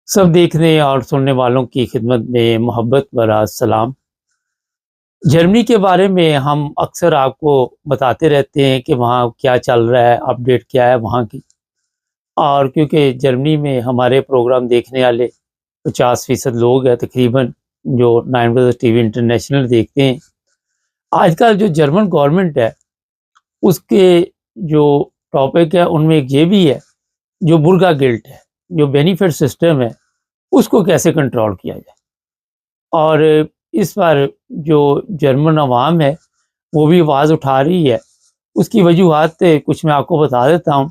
سب دیکھنے اور سننے والوں کی خدمت میں محبت برا سلام۔ جرمنی کے بارے میں ہم اکثر آپ کو بتاتے رہتے ہیں کہ وہاں کیا چل رہا ہے، اپڈیٹ کیا ہے وہاں کی۔ اور کیونکہ جرمنی میں ہمارے پروگرام دیکھنے والے 50% لوگ ہیں تقریباً، جو 9 ٹی وی انٹرنیشنل دیکھتے ہیں۔ آج کل جو جرمن گورنمنٹ ہے اس کے جو ٹاپک ہے ان میں ایک یہ بھی ہے، جو برگا گلٹ ہے، جو بینیفٹ سسٹم ہے اس کو کیسے کنٹرول کیا جائے۔ اور اس پر جو جرمن عوام ہے وہ بھی آواز اٹھا رہی ہے۔ اس کی وجوہات کچھ میں آپ کو بتا دیتا ہوں۔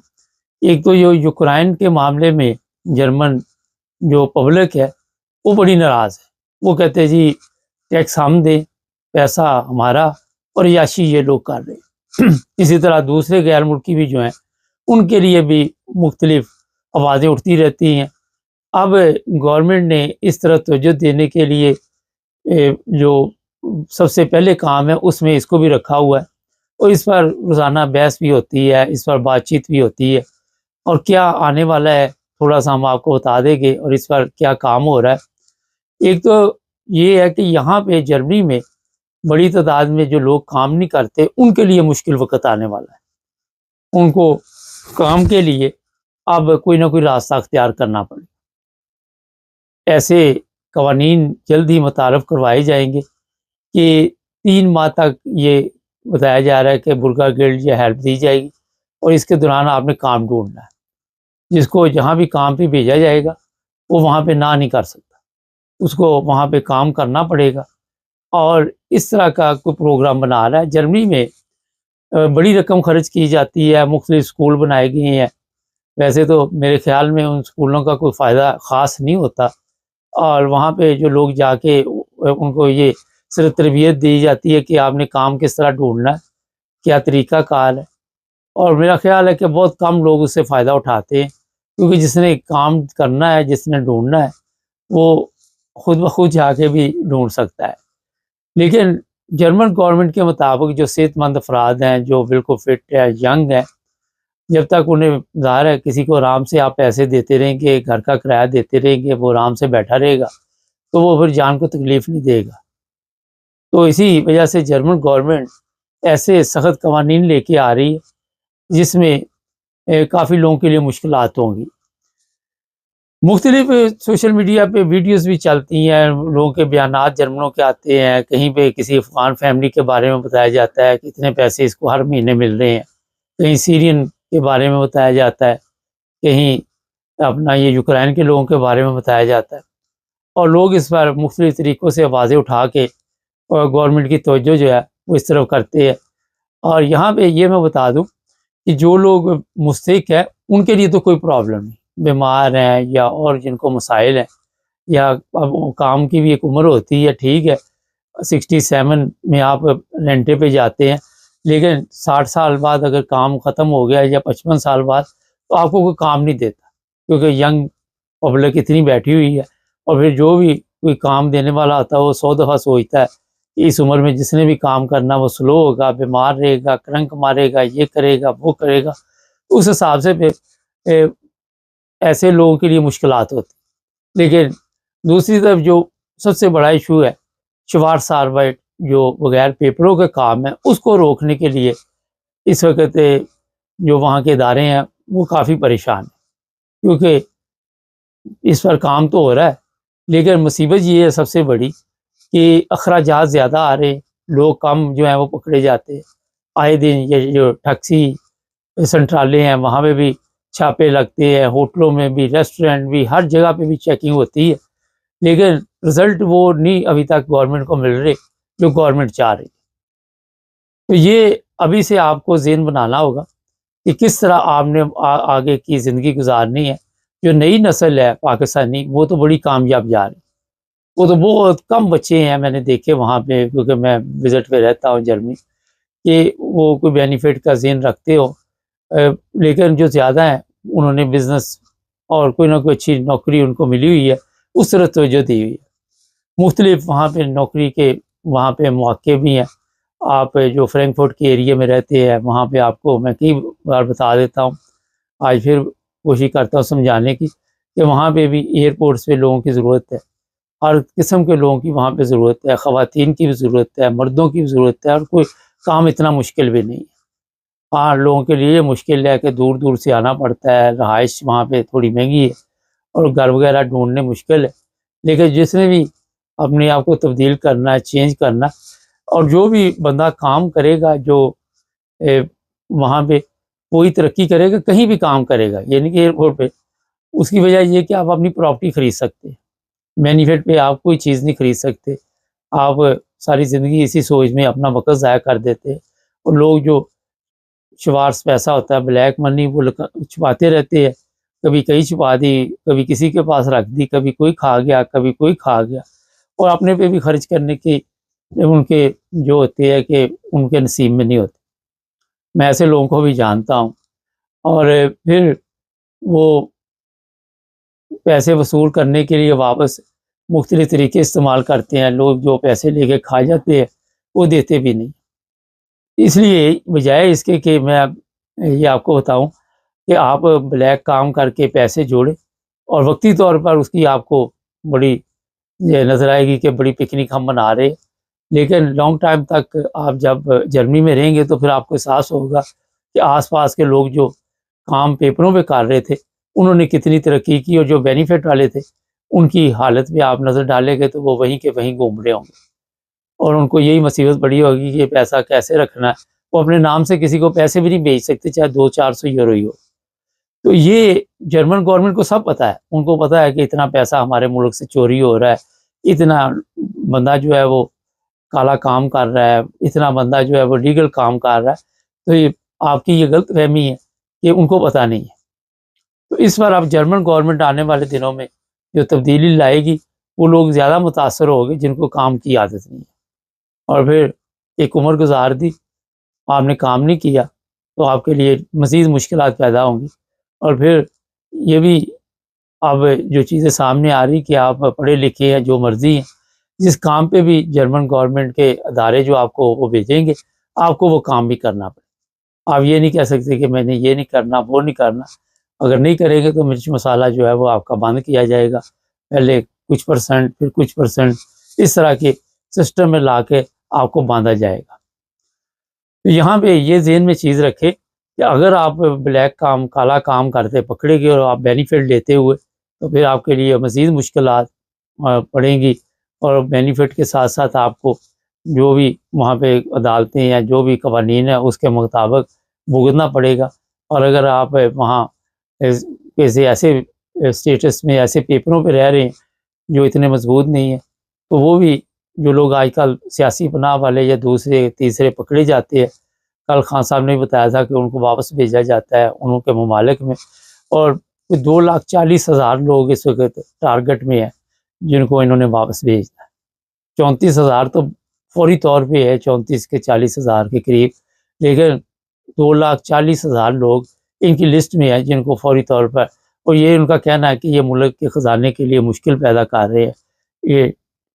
ایک تو جو یوکرائن کے معاملے میں جرمن جو پبلک ہے وہ بڑی ناراض ہے۔ وہ کہتے ہیں جی ٹیکس ہم دیں، پیسہ ہمارا، اور یاشی یہ لوگ کر رہے ہیں۔ اسی طرح دوسرے غیر ملکی بھی جو ہیں ان کے لیے بھی مختلف آوازیں اٹھتی رہتی ہیں۔ اب گورنمنٹ نے اس طرح توجہ دینے کے لیے جو سب سے پہلے کام ہے اس میں اس کو بھی رکھا ہوا ہے، اور اس پر روزانہ بحث بھی ہوتی ہے، اس پر بات چیت بھی ہوتی ہے، اور کیا آنے والا ہے تھوڑا سا ہم آپ کو بتا دیں گے، اور اس پر کیا کام ہو رہا ہے۔ ایک تو یہ ہے کہ یہاں پہ جرمنی میں بڑی تعداد میں جو لوگ کام نہیں کرتے ان کے لیے مشکل وقت آنے والا ہے۔ ان کو کام کے لیے اب کوئی نہ کوئی راستہ اختیار کرنا پڑے۔ ایسے قوانین جلد ہی متعارف کروائے جائیں گے کہ 3 ماہ تک یہ بتایا جا رہا ہے کہ برگا گلڈ یا ہیلپ دی جائے گی، اور اس کے دوران آپ نے کام ڈھونڈنا ہے۔ جس کو جہاں بھی کام پہ بھیجا جائے گا وہ وہاں پہ نہ نہیں کر سکتا، اس کو وہاں پہ کام کرنا پڑے گا۔ اور اس طرح کا کوئی پروگرام بنا رہا ہے۔ جرمنی میں بڑی رقم خرچ کی جاتی ہے، مختلف اسکول بنائے گئے ہیں۔ ویسے تو میرے خیال میں ان اسکولوں کا کوئی فائدہ خاص نہیں ہوتا، اور وہاں پہ جو لوگ جا کے ان کو یہ صرف تربیت دی جاتی ہے کہ آپ نے کام کس طرح ڈھونڈنا ہے، کیا طریقہ کار ہے۔ اور میرا خیال ہے کہ بہت کم لوگ اس سے فائدہ اٹھاتے ہیں، کیونکہ جس نے کام کرنا ہے، جس نے ڈھونڈنا ہے، وہ خود بخود جا کے بھی ڈھونڈ سکتا ہے۔ لیکن جرمن گورنمنٹ کے مطابق جو صحت مند افراد ہیں، جو بالکل فٹ ہے، ینگ ہیں، جب تک انہیں ظاہر ہے کسی کو آرام سے آپ پیسے دیتے رہیں گے، گھر کا کرایہ دیتے رہیں گے، وہ آرام سے بیٹھا رہے گا تو وہ پھر جان کو تکلیف نہیں دے گا۔ تو اسی وجہ سے جرمن گورنمنٹ ایسے سخت قوانین لے کے آ رہی ہے جس میں کافی لوگوں کے لیے مشکلات ہوں گی۔ مختلف سوشل میڈیا پہ ویڈیوز بھی چلتی ہیں، لوگوں کے بیانات جرمنوں کے آتے ہیں۔ کہیں پہ کسی افغان فیملی کے بارے میں بتایا جاتا ہے کہ اتنے پیسے اس کو ہر مہینے مل رہے ہیں، کہیں سیرین کے بارے میں بتایا جاتا ہے، کہیں اپنا یہ یوکرائن کے لوگوں کے بارے میں بتایا جاتا ہے، اور لوگ اس پر مختلف طریقوں سے آوازیں اٹھا کے گورنمنٹ کی توجہ جو ہے وہ اس طرف کرتے ہیں۔ اور یہاں پہ یہ میں بتا دوں کہ جو لوگ مستحق ہیں ان کے لیے تو کوئی پرابلم نہیں، بیمار ہیں یا اور جن کو مسائل ہیں، یا اب کام کی بھی ایک عمر ہوتی ہے، ٹھیک ہے 67 میں آپ رینٹے پہ جاتے ہیں، لیکن 60 سال بعد اگر کام ختم ہو گیا یا 55 سال بعد تو آپ کو کوئی کام نہیں دیتا، کیونکہ ینگ پبلک اتنی بیٹھی ہوئی ہے۔ اور پھر جو بھی کوئی کام دینے والا ہوتا ہے وہ 100 دفعہ سوچتا ہے کہ اس عمر میں جس نے بھی کام کرنا وہ سلو ہوگا، بیمار رہے گا، کرنک مارے گا، یہ کرے گا، وہ کرے گا۔ اس حساب سے پھر ایسے لوگوں کے لیے مشکلات ہوتی۔ لیکن دوسری طرف جو سب سے بڑا ایشو ہے شوارز آربائٹ، جو بغیر پیپروں کے کام ہے، اس کو روکنے کے لیے اس وقت جو وہاں کے ادارے ہیں وہ کافی پریشان ہیں، کیونکہ اس پر کام تو ہو رہا ہے لیکن مصیبت یہ ہے سب سے بڑی کہ اخراجات زیادہ آ رہے ہیں، لوگ کم جو ہیں وہ پکڑے جاتے ہیں۔ آئے دن یہ جو ٹیکسی سنٹرالے ہیں وہاں پہ بھی چھاپے لگتے ہیں، ہوٹلوں میں بھی، ریسٹورنٹ بھی، ہر جگہ پہ بھی چیکنگ ہوتی ہے، لیکن رزلٹ وہ نہیں ابھی تک گورنمنٹ کو مل رہے جو گورنمنٹ چاہ رہی ہے۔ تو یہ ابھی سے آپ کو ذہن بنانا ہوگا کہ کس طرح آپ نے آگے کی زندگی گزارنی ہے۔ جو نئی نسل ہے پاکستانی وہ تو بڑی کامیاب جا رہی، وہ تو بہت کم بچے ہیں میں نے دیکھے وہاں پہ، کیونکہ میں وزٹ پہ رہتا ہوں جرمنی، کہ وہ کوئی بینیفٹ کا ذہن رکھتے ہو، لیکن جو زیادہ ہیں انہوں نے بزنس اور کوئی نہ کوئی اچھی نوکری ان کو ملی ہوئی ہے، اس طرح توجہ دی ہوئی ہے۔ مختلف وہاں پہ نوکری کے وہاں پہ مواقع بھی ہیں۔ آپ جو فرینکفرٹ کے ایریے میں رہتے ہیں وہاں پہ آپ کو میں کئی بار بتا دیتا ہوں، آج پھر کوشش کرتا ہوں سمجھانے کی کہ وہاں پہ بھی ایئرپورٹس پہ لوگوں کی ضرورت ہے، ہر قسم کے لوگوں کی وہاں پہ ضرورت ہے، خواتین کی بھی ضرورت ہے، مردوں کی بھی ضرورت ہے، اور کوئی کام اتنا مشکل بھی نہیں ہے۔ ہاں، لوگوں کے لیے یہ مشکل ہے کہ دور دور سے آنا پڑتا ہے، رہائش وہاں پہ تھوڑی مہنگی ہے اور گھر وغیرہ ڈھونڈنے مشکل ہے، لیکن جس نے بھی اپنے آپ کو تبدیل کرنا ہے، چینج کرنا، اور جو بھی بندہ کام کرے گا، جو وہاں پہ کوئی ترقی کرے گا، کہیں بھی کام کرے گا، یعنی کہ ایئرپورٹ پہ، اس کی وجہ یہ کہ آپ اپنی پراپرٹی خرید سکتے ہیں، بینیفٹ پہ آپ کوئی چیز نہیں خرید سکتے، آپ ساری زندگی اسی سوچ میں اپنا وقت ضائع کر دیتے ہیں، اور لوگ جو شوارس پیسہ ہوتا ہے، بلیک منی، وہ چھپاتے رہتے ہیں، کبھی کہیں چھپا دی، کبھی کسی کے پاس رکھ دی، کبھی کوئی کھا گیا، کبھی کوئی کھا گیا، اور اپنے پہ بھی خرچ کرنے کی ان کے جو ہوتے ہیں کہ ان کے نصیب میں نہیں ہوتے۔ میں ایسے لوگوں کو بھی جانتا ہوں، اور پھر وہ پیسے وصول کرنے کے لیے واپس مختلف طریقے استعمال کرتے ہیں، لوگ جو پیسے لے کے کھا جاتے ہیں وہ دیتے بھی نہیں۔ اس لیے بجائے اس کے کہ میں یہ آپ کو بتاؤں کہ آپ بلیک کام کر کے پیسے جوڑیں، اور وقتی طور پر اس کی آپ کو بڑی یہ نظر آئے گی کہ بڑی پکنک ہم منا رہے ہیں، لیکن لانگ ٹائم تک آپ جب جرمنی میں رہیں گے تو پھر آپ کو احساس ہوگا کہ آس پاس کے لوگ جو کام پیپروں پہ کر رہے تھے انہوں نے کتنی ترقی کی، اور جو بینیفٹ والے تھے ان کی حالت پہ آپ نظر ڈالیں گے تو وہ وہیں کے وہیں گھوم رہے ہوں گے، اور ان کو یہی مصیبت بڑی ہوگی کہ پیسہ کیسے رکھنا ہے۔ وہ اپنے نام سے کسی کو پیسے بھی نہیں بھیج سکتے، چاہے 200-400 یورو ہی ہو۔ تو یہ جرمن گورنمنٹ کو سب پتہ ہے، ان کو پتہ ہے کہ اتنا پیسہ ہمارے ملک سے چوری ہو رہا ہے، اتنا بندہ جو ہے وہ کالا کام کر رہا ہے، اتنا بندہ جو ہے وہ لیگل کام کر رہا ہے۔ تو یہ آپ کی یہ غلط فہمی ہے کہ ان کو پتہ نہیں ہے۔ تو اس پر اب جرمن گورنمنٹ آنے والے دنوں میں جو تبدیلی لائے گی، وہ لوگ زیادہ متاثر ہو گے جن کو کام کی عادت نہیں ہے، اور پھر ایک عمر گزار دی، آپ نے کام نہیں کیا تو آپ کے لیے مزید مشکلات پیدا ہوں گی، اور پھر یہ بھی اب جو چیزیں سامنے آ رہی کہ آپ پڑھے لکھے ہیں، جو مرضی ہیں، جس کام پہ بھی جرمن گورنمنٹ کے ادارے جو آپ کو وہ بھیجیں گے، آپ کو وہ کام بھی کرنا پڑے۔ آپ یہ نہیں کہہ سکتے کہ میں نے یہ نہیں کرنا، وہ نہیں کرنا۔ اگر نہیں کریں گے تو مرچ مسالہ جو ہے وہ آپ کا بند کیا جائے گا، پہلے کچھ پرسنٹ، پھر کچھ پرسنٹ، اس طرح کے سسٹم میں لا کے آپ کو باندھا جائے گا۔ تو یہاں پہ یہ ذہن میں چیز رکھے کہ اگر آپ بلیک کام، کالا کام کرتے پکڑے گئے اور آپ بینیفٹ لیتے ہوئے، تو پھر آپ کے لیے مزید مشکلات پڑیں گی، اور بینیفٹ کے ساتھ ساتھ آپ کو جو بھی وہاں پہ عدالتیں یا جو بھی قوانین ہیں اس کے مطابق بھگتنا پڑے گا۔ اور اگر آپ وہاں کسی ایسے اسٹیٹس میں، ایسے پیپروں پہ رہ رہے ہیں جو اتنے مضبوط نہیں ہیں، تو وہ بھی جو لوگ آج کل سیاسی پناہ والے یا دوسرے تیسرے پکڑے جاتے ہیں، کل خان صاحب نے بتایا تھا کہ ان کو واپس بھیجا جاتا ہے انہوں کے ممالک میں، اور 2,40,000 لوگ اس وقت ٹارگٹ میں ہیں جن کو انہوں نے واپس بھیجنا ہے۔ 34,000 تو فوری طور پہ ہے، 34 کے 40,000 کے قریب، لیکن 2,40,000 لوگ ان کی لسٹ میں ہیں جن کو فوری طور پر، اور یہ ان کا کہنا ہے کہ یہ ملک کے خزانے کے لیے مشکل پیدا کر رہے ہیں، یہ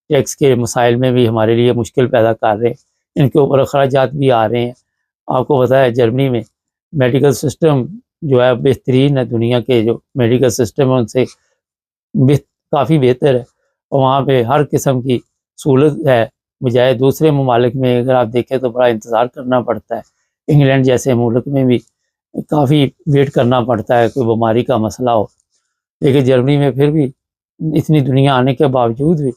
ٹیکس کے مسائل میں بھی ہمارے لیے مشکل پیدا کر رہے ہیں، ان کے اوپر اخراجات بھی آ رہے ہیں۔ آپ کو پتہ ہے جرمنی میں میڈیکل سسٹم جو ہے بہترین ہے، دنیا کے جو میڈیکل سسٹم ہے ان سے کافی بہتر ہے، اور وہاں پہ ہر قسم کی سہولت ہے، بجائے دوسرے ممالک میں اگر آپ دیکھیں تو بڑا انتظار کرنا پڑتا ہے۔ انگلینڈ جیسے ملک میں بھی کافی ویٹ کرنا پڑتا ہے کوئی بیماری کا مسئلہ ہو، لیکن جرمنی میں پھر بھی اتنی دنیا آنے کے باوجود بھی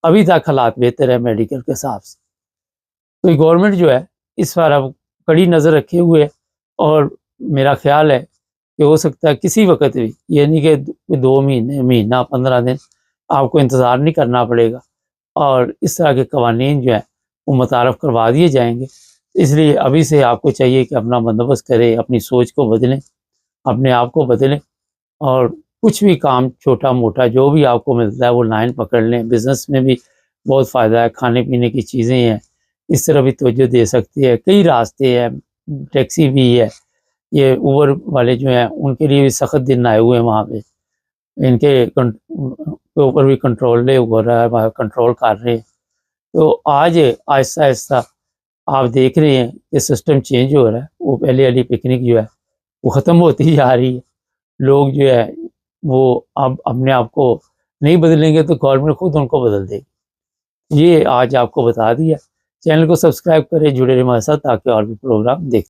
ابھی تک حالات بہتر ہے میڈیکل کے حساب سے۔ تو گورنمنٹ جو ہے اس پر اب کڑی نظر رکھے ہوئے ہے، اور میرا خیال ہے کہ ہو سکتا ہے کسی وقت بھی، یعنی کہ 2 مہینے، مہینہ، 15 دن آپ کو انتظار نہیں کرنا پڑے گا، اور اس طرح کے قوانین جو ہیں وہ متعارف کروا دیے جائیں گے۔ اس لیے ابھی سے آپ کو چاہیے کہ اپنا بندوبست کریں، اپنی سوچ کو بدلیں، اپنے آپ کو بدلیں، اور کچھ بھی کام چھوٹا موٹا جو بھی آپ کو ملتا ہے وہ لائن پکڑ لیں۔ بزنس میں بھی بہت فائدہ ہے، کھانے پینے کی چیزیں ہیں، اس طرح بھی توجہ دے سکتی ہے، کئی راستے ہیں، ٹیکسی بھی ہے، یہ اوبر والے جو ہیں ان کے لیے بھی سخت دن آئے ہوئے ہیں، وہاں پہ ان کے اوپر بھی کنٹرول ہو رہا ہے، کنٹرول کر رہے ہیں۔ تو آج آہستہ آہستہ آپ دیکھ رہے ہیں کہ سسٹم چینج ہو رہا ہے، وہ پہلے والی پکنک جو ہے وہ ختم ہوتی جا رہی ہے، لوگ جو ہے وہ اب اپنے آپ کو نہیں بدلیں گے تو گورنمنٹ خود ان کو بدل دے گی۔ یہ آج آپ کو بتا دیا۔ چینل کو سبسکرائب کریں، جڑے رہیں ہمارے ساتھ تاکہ اور بھی پروگرام دیکھ